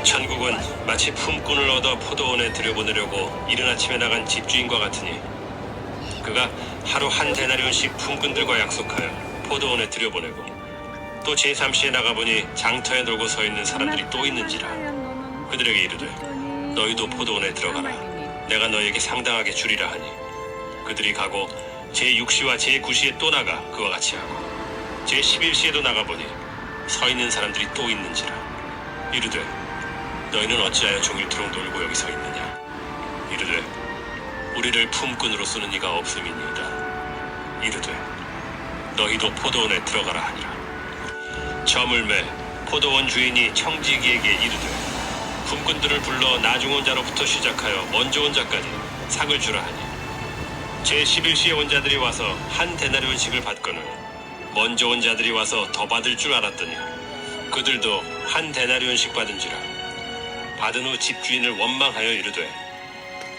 천국은 마치 품꾼을 얻어 포도원에 들여보내려고 이른 아침에 나간 집주인과 같으니 그가 하루 한 데나리온씩 품꾼들과 약속하여 포도원에 들여보내고 또 제3시에 나가보니 장터에 놀고 서 있는 사람들이 또 있는지라 그들에게 이르되 너희도 포도원에 들어가라. 내가 너희에게 상당하게 주리라 하니 그들이 가고 제6시와 제9시에 또 나가 그와 같이 하고 제11시에도 나가보니 서 있는 사람들이 또 있는지라 이르되 너희는 어찌하여 종일토록 놀고 여기 서 있느냐. 이르되 우리를 품꾼으로 쓰는 이가 없음이니이다. 이르되 너희도 포도원에 들어가라 하니라. 저물매 포도원 주인이 청지기에게 이르되 품꾼들을 불러 나중 온 자로부터 시작하여 먼저 온 자까지 삭을 주라 하니 제11시에 온 자들이 와서 한 데나리온씩을 받거늘 먼저 온 자들이 와서 더 받을 줄 알았더니 그들도 한 데나리온씩 받은지라. 받은 후 집주인을 원망하여 이르되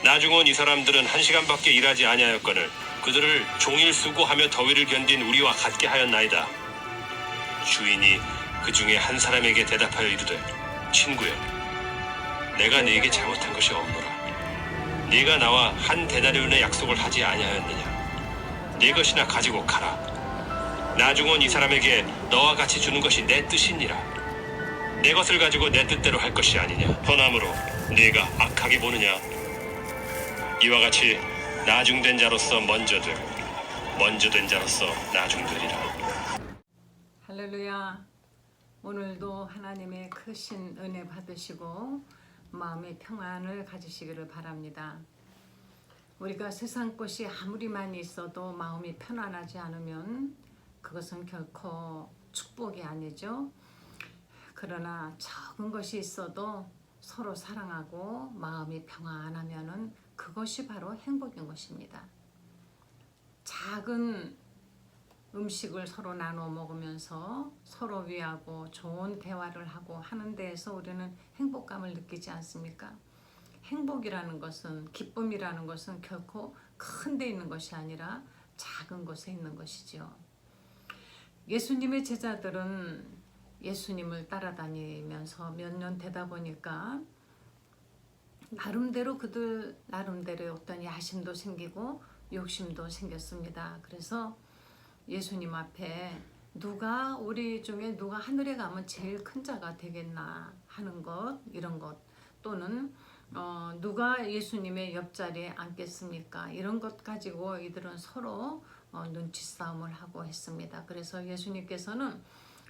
나중 온 이 사람들은 1시간밖에 일하지 아니하였거늘 그들을 종일 수고하며 더위를 견딘 우리와 같게 하였나이다. 주인이 그 중에 한 사람에게 대답하여 이르되 친구여 내가 네게 잘못한 것이 없노라. 네가 나와 한 데나리온의 약속을 하지 아니하였느냐. 네 것이나 가지고 가라. 나중 온 이 사람에게 너와 같이 주는 것이 내 뜻이니라. 내 것을 가지고 내 뜻대로 할 것이 아니냐. 허남으로 네가 악하게 보느냐. 이와 같이 나중된 자로서 먼저들 먼저된 자로서 나중되리라. 할렐루야. 오늘도 하나님의 크신 은혜 받으시고 마음의 평안을 가지시기를 바랍니다. 우리가 세상 것이 아무리 많이 있어도 마음이 편안하지 않으면 그것은 결코 축복이 아니죠. 그러나 적은 것이 있어도 서로 사랑하고 마음이 평안하면은 그것이 바로 행복인 것입니다. 작은 음식을 서로 나눠 먹으면서 서로 위하고 좋은 대화를 하고 하는 데에서 우리는 행복감을 느끼지 않습니까? 행복이라는 것은, 기쁨이라는 것은 결코 큰 데 있는 것이 아니라 작은 곳에 있는 것이죠. 예수님의 제자들은 예수님을 따라다니면서 몇 년 되다 보니까 나름대로 그들 나름대로의 어떤 야심도 생기고 욕심도 생겼습니다. 그래서 예수님 앞에 누가 우리 중에 누가 하늘에 가면 제일 큰 자가 되겠나 하는 것, 이런 것, 또는 누가 예수님의 옆자리에 앉겠습니까? 이런 것 가지고 이들은 서로 눈치 싸움을 하고 했습니다. 그래서 예수님께서는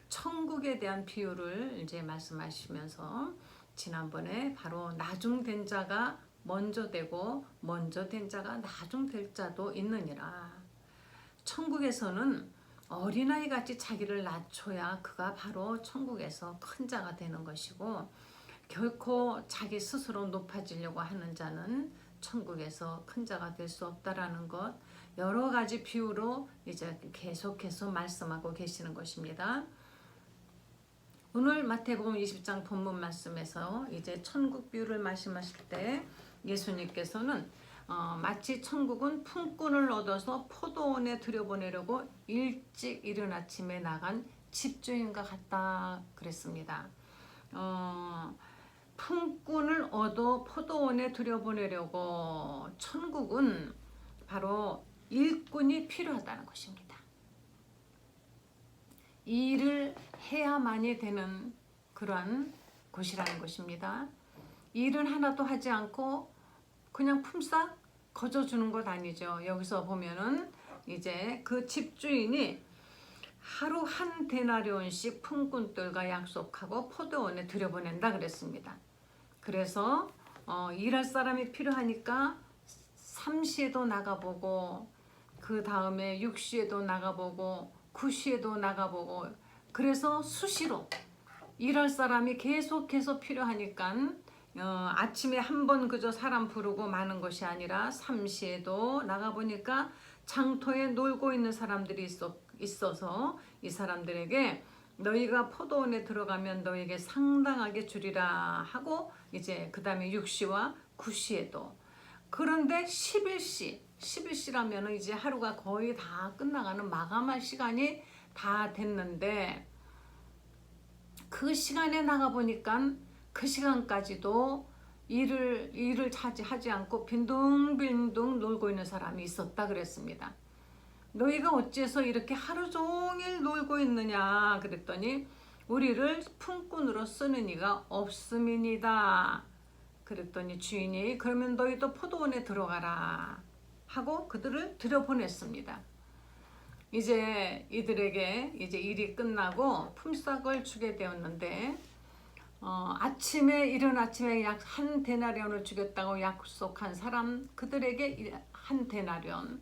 천국에 대한 비유를 이제 말씀하시면서 지난번에 바로 나중된 자가 먼저 되고 먼저 된 자가 나중될 자도 있느니라. 천국에서는 어린아이 같이 자기를 낮춰야 그가 바로 천국에서 큰 자가 되는 것이고 결코 자기 스스로 높아지려고 하는 자는 천국에서 큰 자가 될 수 없다라는 것, 여러 가지 비유로 이제 계속해서 말씀하고 계시는 것입니다. 오늘 마태복음 20장 본문 말씀에서 이제 천국 비유를 말씀하실 때 예수님께서는 마치 천국은 품꾼을 얻어서 포도원에 들여보내려고 일찍 이른 아침에 나간 집주인과 같다 그랬습니다. 품꾼을 얻어 포도원에 들여보내려고 천국은 바로 일꾼이 필요하다는 것입니다. 일을 해야만이 되는 그러한 곳이라는 것입니다. 일은 하나도 하지 않고 그냥 품삯 거저주는 것 아니죠. 여기서 보면은 이제 그 집주인이 하루 한 데나리온씩 품꾼들과 약속하고 포도원에 들여보낸다 그랬습니다. 그래서 일할 사람이 필요하니까 3시에도 나가보고 그 다음에 6시에도 나가보고 9시에도 나가보고 그래서 수시로 일할 사람이 계속해서 필요하니까 아침에 한 번 그저 사람 부르고 마는 것이 아니라 3시에도 나가보니까 장터에 놀고 있는 사람들이 있어서 이 사람들에게 너희가 포도원에 들어가면 너에게 상당하게 주리라 하고 이제 그 다음에 6시와 9시에도 그런데 11시라면 이제 하루가 거의 다 끝나가는 마감할 시간이 다 됐는데 그 시간에 나가보니까 그 시간까지도 일을 차지하지 않고 빈둥빈둥 놀고 있는 사람이 있었다 그랬습니다. 너희가 어째서 이렇게 하루 종일 놀고 있느냐 그랬더니 우리를 품꾼으로 쓰는 이가 없음이니이다. 그랬더니 주인이 그러면 너희도 포도원에 들어가라 하고 그들을 들여보냈습니다. 이제 이들에게 이제 일이 끝나고 품삯을 주게 되었는데 아침에 이른 아침에 약 한 데나리온을 주겠다고 약속한 사람 그들에게 한 데나리온,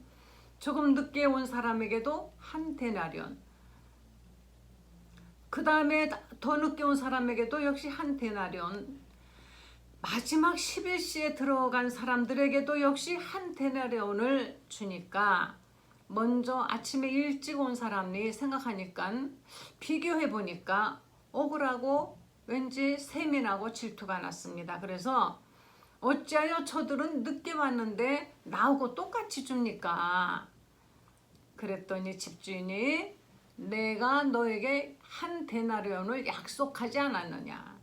조금 늦게 온 사람에게도 한 데나리온, 그 다음에 더 늦게 온 사람에게도 역시 한 데나리온, 마지막 11시에 들어간 사람들에게도 역시 한 데나리온을 주니까 먼저 아침에 일찍 온 사람이 생각하니까 비교해 보니까 억울하고 왠지 세민하고 질투가 났습니다. 그래서 어찌하여 저들은 늦게 왔는데 나하고 똑같이 줍니까? 그랬더니 집주인이 내가 너에게 한 데나리온을 약속하지 않았느냐?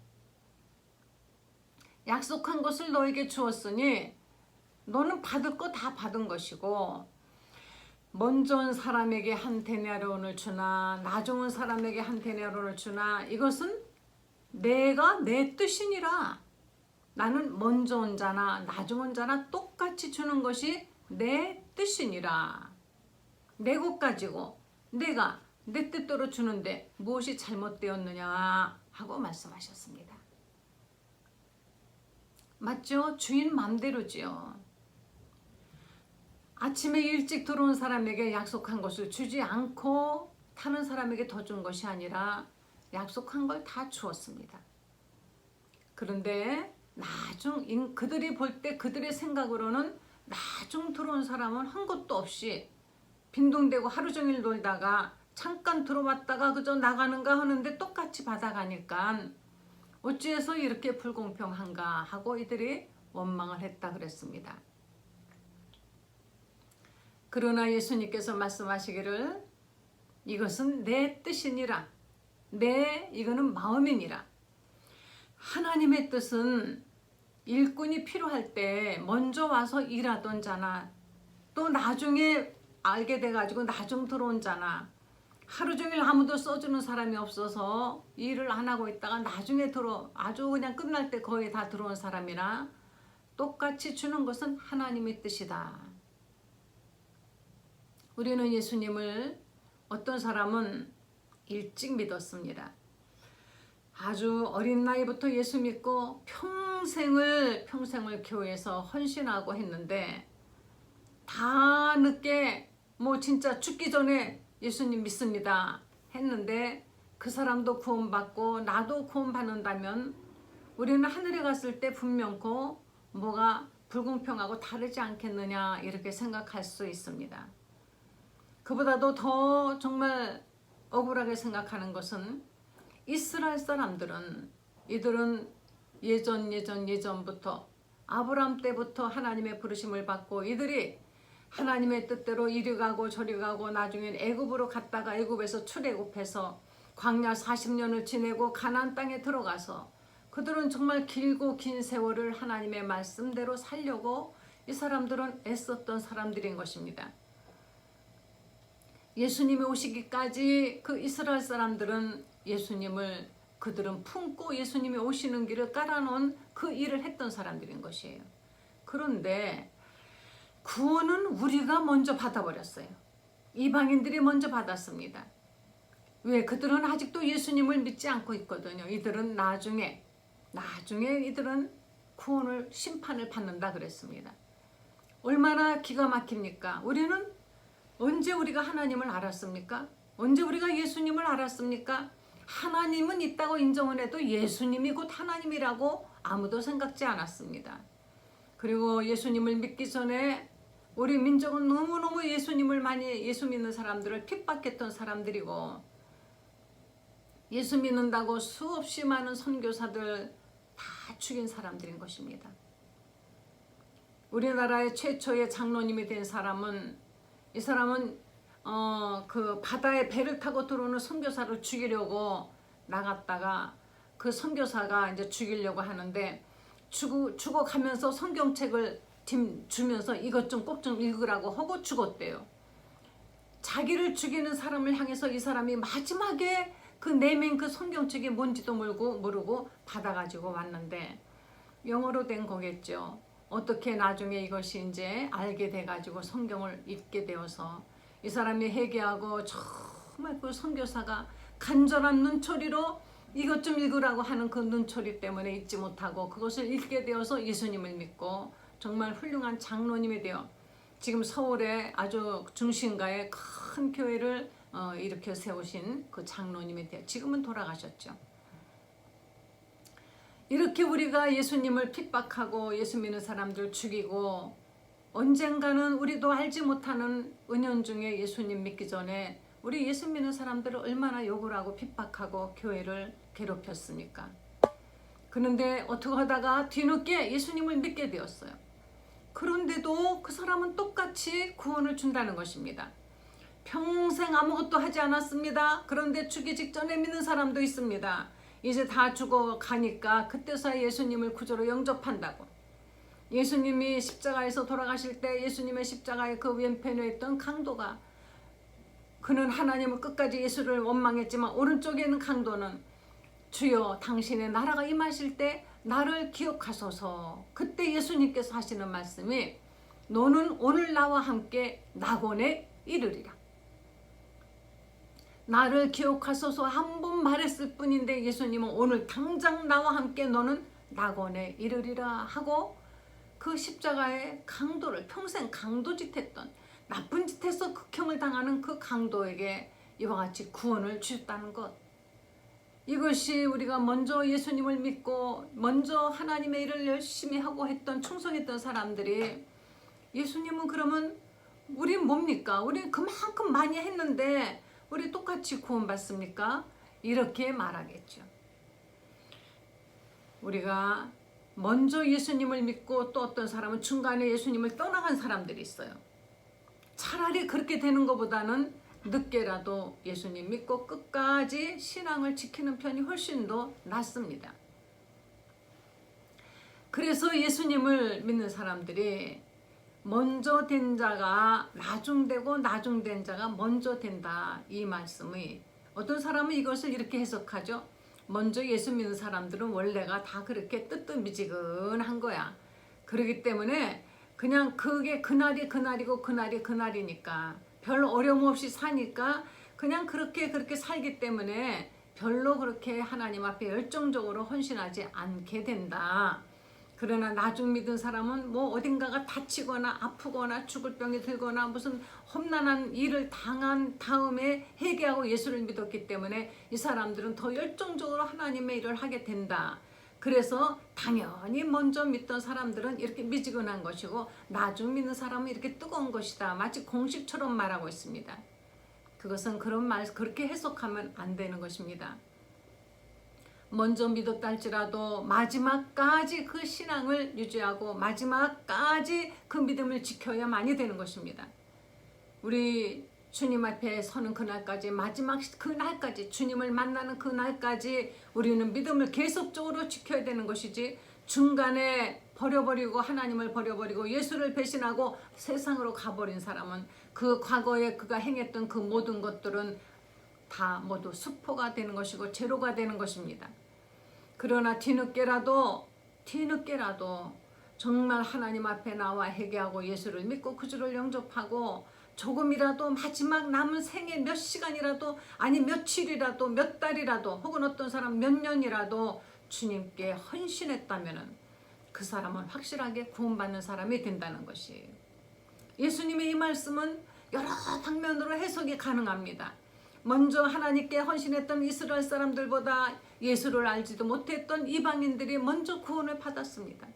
약속한 것을 너에게 주었으니 너는 받을 거 다 받은 것이고 먼저 온 사람에게 한 데나리온을 주나 나중 온 사람에게 한 데나리온을 주나 이것은 내가 내 뜻이니라. 나는 먼저 온 자나 나중 온 자나 똑같이 주는 것이 내 뜻이니라. 내 것 가지고 내가 내 뜻대로 주는데 무엇이 잘못되었느냐 하고 말씀하셨습니다. 맞죠? 주인 맘대로지요. 아침에 일찍 들어온 사람에게 약속한 것을 주지 않고 타는 사람에게 더 준 것이 아니라 약속한 걸 다 주었습니다. 그런데 그들이 볼 때 그들의 생각으로는 나중 들어온 사람은 한 것도 없이 빈둥대고 하루 종일 놀다가 잠깐 들어왔다가 그저 나가는가 하는데 똑같이 받아가니까 어찌해서 이렇게 불공평한가 하고 이들이 원망을 했다 그랬습니다. 그러나 예수님께서 말씀하시기를 이것은 내 뜻이니라. 이거는 마음이니라. 하나님의 뜻은 일꾼이 필요할 때 먼저 와서 일하던 자나 또 나중에 알게 돼가지고 나중 들어온 자나 하루 종일 아무도 써주는 사람이 없어서 일을 안 하고 있다가 나중에 아주 그냥 끝날 때 거의 다 들어온 사람이나 똑같이 주는 것은 하나님의 뜻이다. 우리는 예수님을 어떤 사람은 일찍 믿었습니다. 아주 어린 나이부터 예수 믿고 평생을 교회에서 헌신하고 했는데 다 늦게 진짜 죽기 전에 예수님 믿습니다 했는데 그 사람도 구원받고 나도 구원받는다면 우리는 하늘에 갔을 때 분명코 뭐가 불공평하고 다르지 않겠느냐 이렇게 생각할 수 있습니다. 그보다도 더 정말 억울하게 생각하는 것은 이스라엘 사람들은 이들은 예전부터 아브라함 때부터 하나님의 부르심을 받고 이들이 하나님의 뜻대로 이리 가고 저리 가고 나중엔 애굽으로 갔다가 애굽에서 출애굽해서 광야 40년을 지내고 가나안 땅에 들어가서 그들은 정말 길고 긴 세월을 하나님의 말씀대로 살려고 이 사람들은 애썼던 사람들인 것입니다. 예수님이 오시기까지 그 이스라엘 사람들은 그들은 품고 예수님이 오시는 길을 깔아놓은 그 일을 했던 사람들인 것이에요. 그런데 구원은 우리가 먼저 받아버렸어요. 이방인들이 먼저 받았습니다. 왜? 그들은 아직도 예수님을 믿지 않고 있거든요. 이들은 나중에 이들은 구원을 심판을 받는다 그랬습니다. 얼마나 기가 막힙니까? 우리는 언제 우리가 하나님을 알았습니까? 언제 우리가 예수님을 알았습니까? 하나님은 있다고 인정을 해도 예수님이 곧 하나님이라고 아무도 생각지 않았습니다. 그리고 예수님을 믿기 전에 우리 민족은 너무너무 예수 믿는 사람들을 핍박했던 사람들이고 예수 믿는다고 수없이 많은 선교사들 다 죽인 사람들인 것입니다. 우리나라의 최초의 장로님이 된 사람은 이 사람은 그 바다에 배를 타고 들어오는 선교사를 죽이려고 나갔다가 그 선교사가 이제 죽이려고 하는데 죽어가면서 성경책을 주면서 이것 좀 꼭 좀 읽으라고 하고 죽었대요. 자기를 죽이는 사람을 향해서 이 사람이 마지막에 그 내민 그 성경책이 뭔지도 모르고 받아가지고 왔는데 영어로 된 거겠죠. 어떻게 나중에 이것이 이제 알게 돼가지고 성경을 읽게 되어서 이 사람이 회개하고 정말 그 선교사가 간절한 눈초리로 이것 좀 읽으라고 하는 그 눈초리 때문에 읽지 못하고 그것을 읽게 되어서 예수님을 믿고 정말 훌륭한 장로님이 되어 지금 서울에 아주 중심가의 큰 교회를 일으켜 세우신 그 장로님이 되어 지금은 돌아가셨죠. 이렇게 우리가 예수님을 핍박하고 예수 믿는 사람들 죽이고 언젠가는 우리도 알지 못하는 은연중에 예수님 믿기 전에 우리 예수 믿는 사람들을 얼마나 욕을 하고 핍박하고 교회를 괴롭혔습니까? 그런데 어떻게 하다가 뒤늦게 예수님을 믿게 되었어요. 그런데도 그 사람은 똑같이 구원을 준다는 것입니다. 평생 아무것도 하지 않았습니다. 그런데 죽기 직전에 믿는 사람도 있습니다. 이제 다 죽어가니까 그때서야 예수님을 구주로 영접한다고. 예수님이 십자가에서 돌아가실 때 예수님의 십자가의 그 왼편에 있던 강도가 그는 하나님을 끝까지 예수를 원망했지만 오른쪽에 있는 강도는 주여 당신의 나라가 임하실 때 나를 기억하소서. 그때 예수님께서 하시는 말씀이 너는 오늘 나와 함께 낙원에 이르리라. 나를 기억하소서 한 번 말했을 뿐인데 예수님은 오늘 당장 나와 함께 너는 낙원에 이르리라 하고 그 십자가의 강도를 평생 강도짓 했던 나쁜 짓 해서 극형을 당하는 그 강도에게 이와 같이 구원을 주셨다는 것. 이것이 우리가 먼저 예수님을 믿고 먼저 하나님의 일을 열심히 하고 했던 충성했던 사람들이 예수님은 그러면 우리 뭡니까? 우리 그만큼 많이 했는데 우리 똑같이 구원받습니까? 이렇게 말하겠죠. 우리가 먼저 예수님을 믿고 또 어떤 사람은 중간에 예수님을 떠나간 사람들이 있어요. 차라리 그렇게 되는 것보다는 늦게라도 예수님 믿고 끝까지 신앙을 지키는 편이 훨씬 더 낫습니다. 그래서 예수님을 믿는 사람들이 먼저 된 자가 나중되고 나중된 자가 먼저 된다. 이 말씀이 어떤 사람은 이것을 이렇게 해석하죠. 먼저 예수 믿는 사람들은 원래가 다 그렇게 뜨뜻미지근한 거야. 그렇기 때문에 그냥 그게 그날이 그날이고 그날이 그날이니까 별 어려움 없이 사니까 그냥 그렇게 살기 때문에 별로 그렇게 하나님 앞에 열정적으로 헌신하지 않게 된다. 그러나 나중 믿은 사람은 뭐 어딘가가 다치거나 아프거나 죽을 병이 들거나 무슨 험난한 일을 당한 다음에 회개하고 예수를 믿었기 때문에 이 사람들은 더 열정적으로 하나님의 일을 하게 된다. 그래서 당연히 먼저 믿던 사람들은 이렇게 미지근한 것이고 나중 믿는 사람은 이렇게 뜨거운 것이다. 마치 공식처럼 말하고 있습니다. 그것은 그렇게 해석하면 안 되는 것입니다. 먼저 믿었다 할지라도 마지막까지 그 신앙을 유지하고 마지막까지 그 믿음을 지켜야만이 되는 것입니다. 우리 주님 앞에 서는 그날까지 마지막 그날까지 주님을 만나는 그날까지 우리는 믿음을 계속적으로 지켜야 되는 것이지 중간에 버려버리고 하나님을 버려버리고 예수를 배신하고 세상으로 가버린 사람은 그 과거에 그가 행했던 그 모든 것들은 다 모두 수포가 되는 것이고 제로가 되는 것입니다. 그러나 뒤늦게라도 정말 하나님 앞에 나와 회개하고 예수를 믿고 구주를 영접하고 조금이라도 마지막 남은 생애 몇 시간이라도 아니 며칠이라도 몇 달이라도 혹은 어떤 사람 몇 년이라도 주님께 헌신했다면 그 사람은 확실하게 구원받는 사람이 된다는 것이에요. 예수님의 이 말씀은 여러 방면으로 해석이 가능합니다. 먼저 하나님께 헌신했던 이스라엘 사람들보다 예수를 알지도 못했던 이방인들이 먼저 구원을 받았습니다.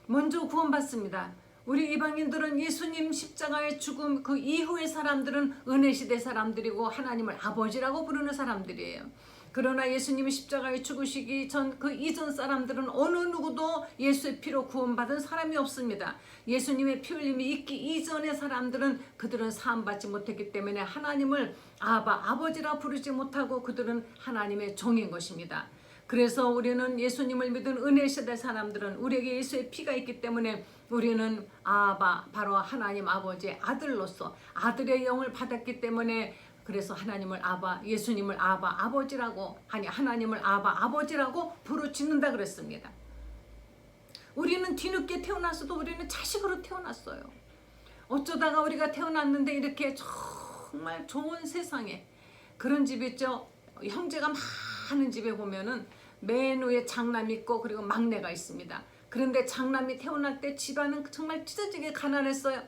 먼저 구원받습니다. 우리 이방인들은 예수님 십자가의 죽음 그 이후의 사람들은 은혜시대 사람들이고 하나님을 아버지라고 부르는 사람들이에요. 그러나 예수님이 십자가에 죽으시기 전 그 이전 사람들은 어느 누구도 예수의 피로 구원받은 사람이 없습니다. 예수님의 피 흘림이 있기 이전의 사람들은 그들은 사함받지 못했기 때문에 하나님을 아버지라 부르지 못하고 그들은 하나님의 종인 것입니다. 그래서 우리는 예수님을 믿은 은혜 시대 사람들은 우리에게 예수의 피가 있기 때문에 우리는 아바, 바로 하나님 아버지의 아들로서 아들의 영을 받았기 때문에 그래서 하나님을 아바, 예수님을 아바, 아버지라고 하나님을 아바, 아버지라고 부르짖는다 그랬습니다. 우리는 뒤늦게 태어났어도 우리는 자식으로 태어났어요. 어쩌다가 우리가 태어났는데 이렇게 정말 좋은 세상에 그런 집 있죠. 형제가 많은 집에 보면은 맨 위에 장남이 있고 그리고 막내가 있습니다. 그런데 장남이 태어날 때 집안은 정말 찢어지게 가난했어요.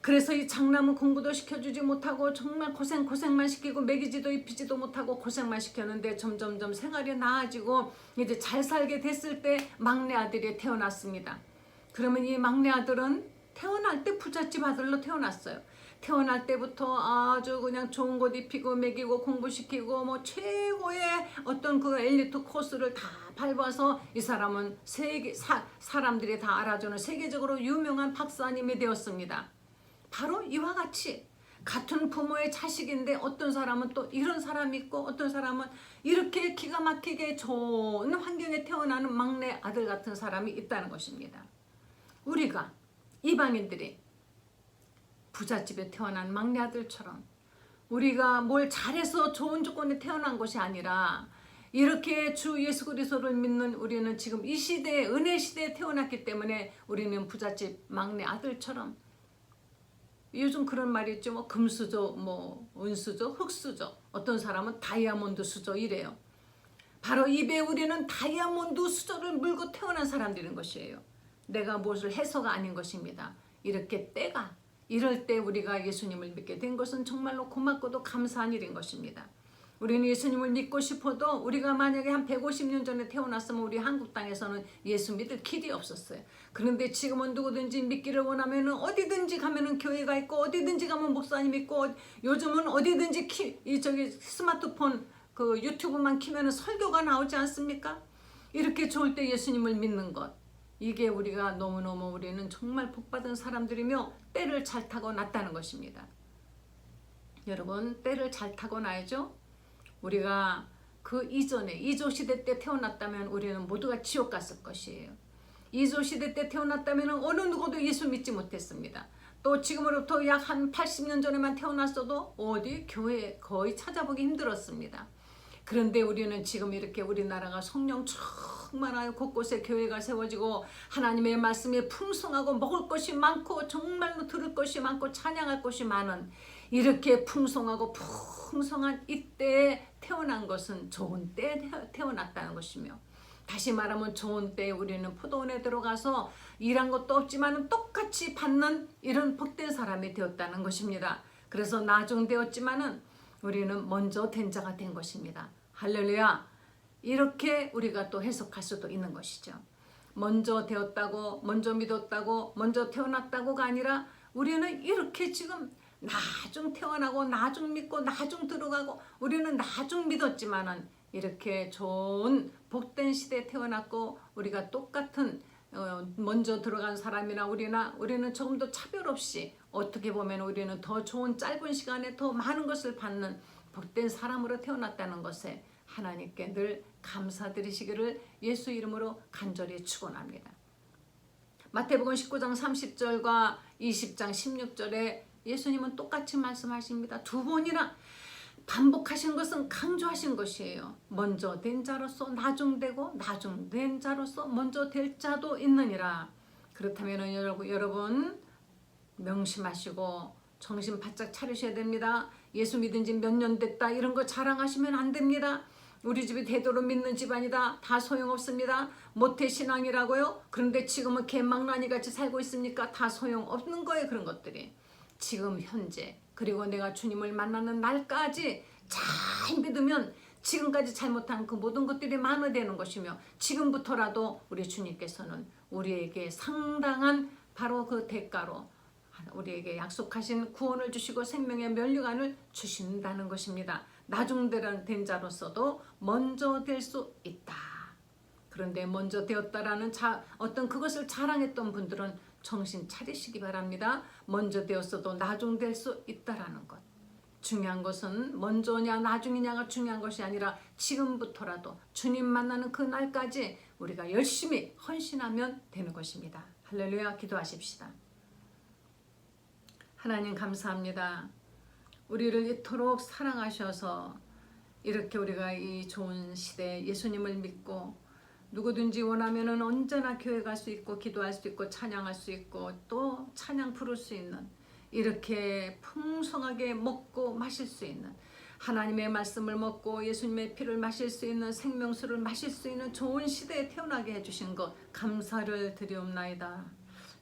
그래서 이 장남은 공부도 시켜주지 못하고 정말 고생만 시키고 먹이지도 입히지도 못하고 고생만 시켰는데 점점점 생활이 나아지고 이제 잘 살게 됐을 때 막내 아들이 태어났습니다. 그러면 이 막내 아들은 태어날 때 부잣집 아들로 태어났어요. 태어날 때부터 아주 그냥 좋은 곳 입히고 먹이고 공부시키고 뭐 최고의 어떤 그 엘리트 코스를 다 밟아서 이 사람은 사람들이 다 알아주는 세계적으로 유명한 박사님이 되었습니다. 바로 이와 같이 같은 부모의 자식인데 어떤 사람은 또 이런 사람이 있고 어떤 사람은 이렇게 기가 막히게 좋은 환경에 태어나는 막내 아들 같은 사람이 있다는 것입니다. 우리가 이방인들이 부잣집에 태어난 막내 아들처럼 우리가 뭘 잘해서 좋은 조건에 태어난 것이 아니라 이렇게 주 예수 그리스도를 믿는 우리는 지금 이 시대에 은혜 시대에 태어났기 때문에 우리는 부잣집 막내 아들처럼 요즘 그런 말이 있죠. 뭐 금수저, 뭐 은수저, 흑수저, 어떤 사람은 다이아몬드 수저 이래요. 바로 입에 우리는 다이아몬드 수저를 물고 태어난 사람들인 것이에요. 내가 무엇을 해서가 아닌 것입니다. 이렇게 때가 이럴 때 우리가 예수님을 믿게 된 것은 정말로 고맙고도 감사한 일인 것입니다. 우리는 예수님을 믿고 싶어도 우리가 만약에 한 150년 전에 태어났으면 우리 한국 땅에서는 예수 믿을 길이 없었어요. 그런데 지금은 누구든지 믿기를 원하면 어디든지 가면은 교회가 있고 어디든지 가면 목사님 있고 요즘은 어디든지 스마트폰 그 유튜브만 키면은 설교가 나오지 않습니까? 이렇게 좋을 때 예수님을 믿는 것. 이게 우리가 너무너무 우리는 정말 복받은 사람들이며 때를 잘 타고 났다는 것입니다. 여러분 때를 잘 타고 나야죠. 우리가 그 이전에 이조시대 때 태어났다면 우리는 모두가 지옥 갔을 것이에요. 이조시대 때 태어났다면 어느 누구도 예수 믿지 못했습니다. 또 지금으로부터 약 한 80년 전에만 태어났어도 어디 교회 거의 찾아보기 힘들었습니다. 그런데 우리는 지금 이렇게 우리나라가 성령 충만하여 곳곳에 교회가 세워지고 하나님의 말씀이 풍성하고 먹을 것이 많고 정말로 들을 것이 많고 찬양할 것이 많은 이렇게 풍성하고 풍성한 이때에 태어난 것은 좋은 때에 태어났다는 것이며 다시 말하면 좋은 때에 우리는 포도원에 들어가서 일한 것도 없지만 똑같이 받는 이런 복된 사람이 되었다는 것입니다. 그래서 나중되었지만은 우리는 먼저 된 자가 된 것입니다. 할렐루야. 이렇게 우리가 또 해석할 수도 있는 것이죠. 먼저 되었다고 먼저 믿었다고 먼저 태어났다고가 아니라 우리는 이렇게 지금 나중 태어나고 나중 믿고 나중 들어가고 우리는 나중 믿었지만은 이렇게 좋은 복된 시대에 태어났고 우리가 똑같은 먼저 들어간 사람이나 우리는 조금 더 차별 없이 어떻게 보면 우리는 더 좋은 짧은 시간에 더 많은 것을 받는 복된 사람으로 태어났다는 것에 하나님께 늘 감사드리시기를 예수 이름으로 간절히 축원합니다. 마태복음 19장 30절과 20장 16절에 예수님은 똑같이 말씀하십니다. 두 번이나 반복하신 것은 강조하신 것이에요. 먼저 된 자로서 나중되고 나중된 자로서 먼저 될 자도 있느니라. 그렇다면 여러분 명심하시고 정신 바짝 차리셔야 됩니다. 예수 믿은 지 몇 년 됐다 이런 거 자랑하시면 안 됩니다. 우리 집이 대도로 믿는 집안이다. 다 소용없습니다. 모태신앙이라고요? 그런데 지금은 개망나니 같이 살고 있습니까? 다 소용없는 거예요. 그런 것들이. 지금 현재 그리고 내가 주님을 만나는 날까지 잘 믿으면 지금까지 잘못한 그 모든 것들이 만회되는 것이며 지금부터라도 우리 주님께서는 우리에게 상당한 바로 그 대가로 우리에게 약속하신 구원을 주시고 생명의 면류관을 주신다는 것입니다. 나중된 자로서도 먼저 될 수 있다. 그런데 먼저 되었다라는 어떤 그것을 자랑했던 분들은 정신 차리시기 바랍니다. 먼저 되었어도 나중될 수 있다라는 것. 중요한 것은 먼저냐 나중이냐가 중요한 것이 아니라 지금부터라도 주님 만나는 그 날까지 우리가 열심히 헌신하면 되는 것입니다. 할렐루야. 기도하십시다. 하나님 감사합니다. 우리를 이토록 사랑하셔서 이렇게 우리가 이 좋은 시대에 예수님을 믿고 누구든지 원하면은 언제나 교회 갈 수 있고 기도할 수 있고 찬양할 수 있고 또 찬양 부를 수 있는 이렇게 풍성하게 먹고 마실 수 있는 하나님의 말씀을 먹고 예수님의 피를 마실 수 있는 생명수를 마실 수 있는 좋은 시대에 태어나게 해주신 것 감사를 드리옵나이다.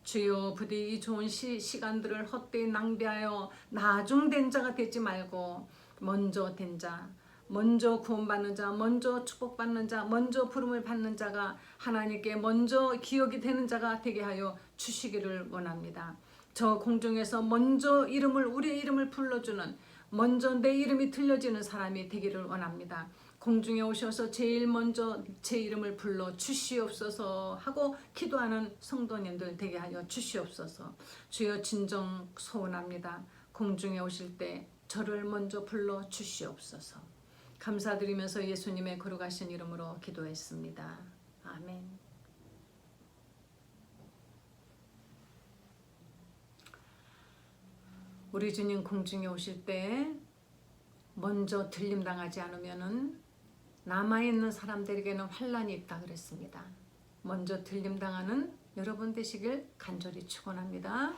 주여 부디 이 좋은 시간들을 헛되이 낭비하여 나중된 자가 되지 말고 먼저 된 자, 먼저 구원받는 자, 먼저 축복받는 자, 먼저 부름을 받는 자가 하나님께 먼저 기억이 되는 자가 되게 하여 주시기를 원합니다. 저 공중에서 먼저 우리의 이름을 불러주는 먼저 내 이름이 들려지는 사람이 되기를 원합니다. 공중에 오셔서 제일 먼저 제 이름을 불러 주시옵소서 하고 기도하는 성도님들 되게 하여 주시옵소서. 주여 진정 소원합니다. 공중에 오실 때 저를 먼저 불러 주시옵소서. 감사드리면서 예수님의 거룩하신 이름으로 기도했습니다. 아멘. 우리 주님 공중에 오실 때 먼저 들림당하지 않으면은 남아있는 사람들에게는 환란이 있다 그랬습니다. 먼저 들림당하는 여러분 되시길 간절히 축원합니다.